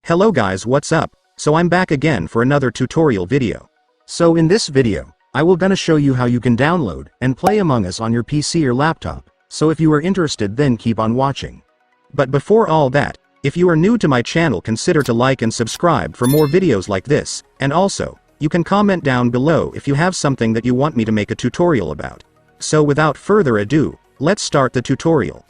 Hello guys, what's up? So I'm back again for another tutorial video. So in this video, I will gonna show you how you can download and play Among Us on your PC or laptop. So if you are interested, then keep on watching. But before all that, if you are new to my channel, consider to like and subscribe for more videos like this, and also, you can comment down below if you have something that you want me to make a tutorial about. So without further ado, let's start the tutorial.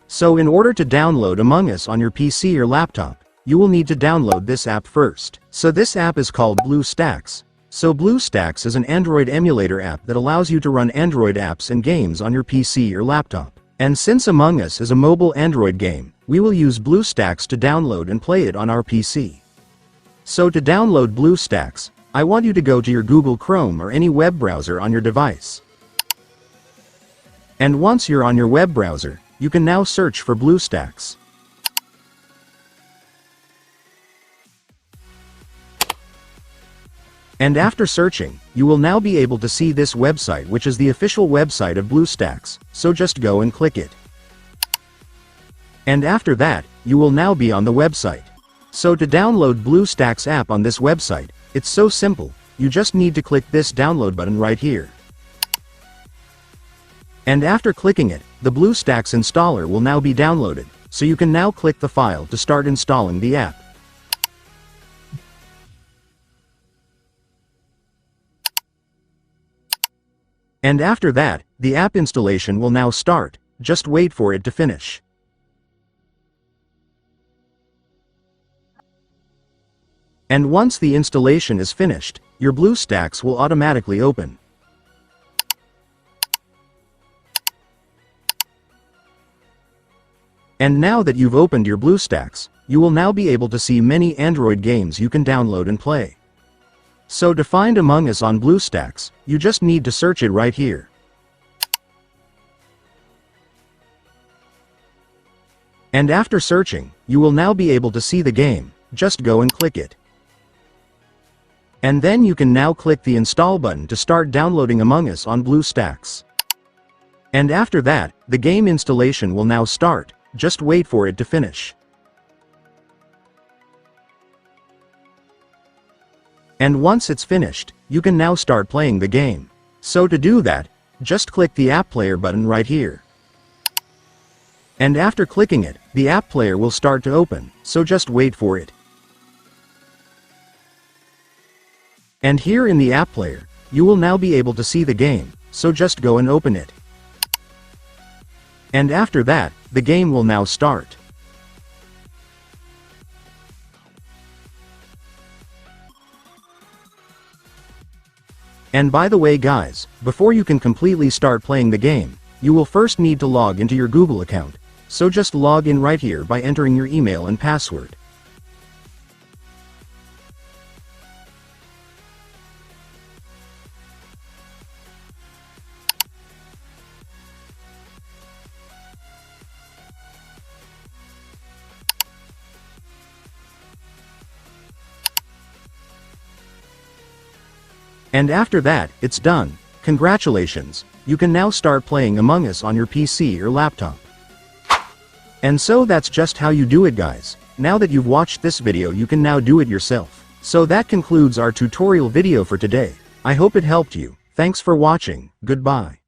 So in order to download Among Us on your PC or laptop, you will need to download this app first. So this app is called Bluestacks. So Bluestacks is an Android emulator app that allows you to run Android apps and games on your PC or laptop. And since Among Us is a mobile Android game, we will use Bluestacks to download and play it on our PC. So to download Bluestacks, I want you to go to your Google Chrome or any web browser on your device. And once you're on your web browser, you can now search for Bluestacks. And after searching, you will now be able to see this website, which is the official website of Bluestacks, so just go and click it. And after that, you will now be on the website. So to download Bluestacks app on this website, it's so simple, you just need to click this download button right here. And after clicking it, the Bluestacks installer will now be downloaded, so you can now click the file to start installing the app. And after that, the app installation will now start, just wait for it to finish. And once the installation is finished, your Bluestacks will automatically open. And now that you've opened your Bluestacks, you will now be able to see many Android games you can download and play. So to find Among Us on Bluestacks, you just need to search it right here. And after searching, you will now be able to see the game, just go and click it. And then you can now click the install button to start downloading Among Us on Bluestacks. And after that, the game installation will now start, just wait for it to finish. And once it's finished, you can now start playing the game. So to do that, just click the app player button right here. And after clicking it, the app player will start to open, so just wait for it. And here in the app player, you will now be able to see the game, so just go and open it. And after that, the game will now start. And by the way guys, before you can completely start playing the game, you will first need to log into your Google account, so just log in right here by entering your email and password. And after that, it's done. Congratulations, you can now start playing Among Us on your PC or laptop. And so that's just how you do it guys. Now that you've watched this video, you can now do it yourself. So that concludes our tutorial video for today. I hope it helped you. Thanks for watching, goodbye.